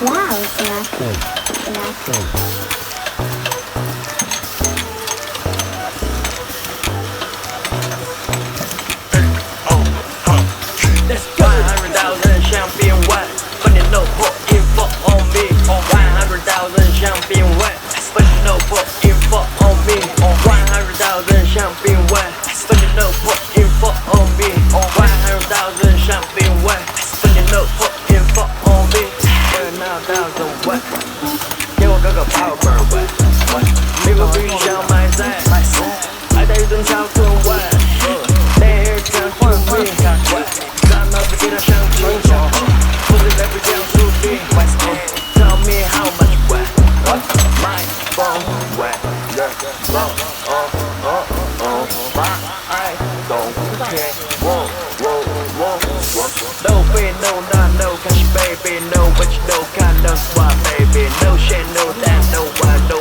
Wow, Selector. Let's go. 100,000 champagne wet, but you no put info on me. 100,000 champagne wet, but you no put info on me. 100,000 champagne wet, but you no put info on me. 100,000 champagne wet, but you no put info on me. 100,000 wet，给我哥哥泡个wet，美国必须想买菜，爱在一顿超困wet，带着这换味wet。那不给他上去，不是在不讲树地。Tell me how much wet, my phone wet, my I don't care. No fear, no not no cash, baby. No what you know, kind of swap, baby. No shit, no that, no why, no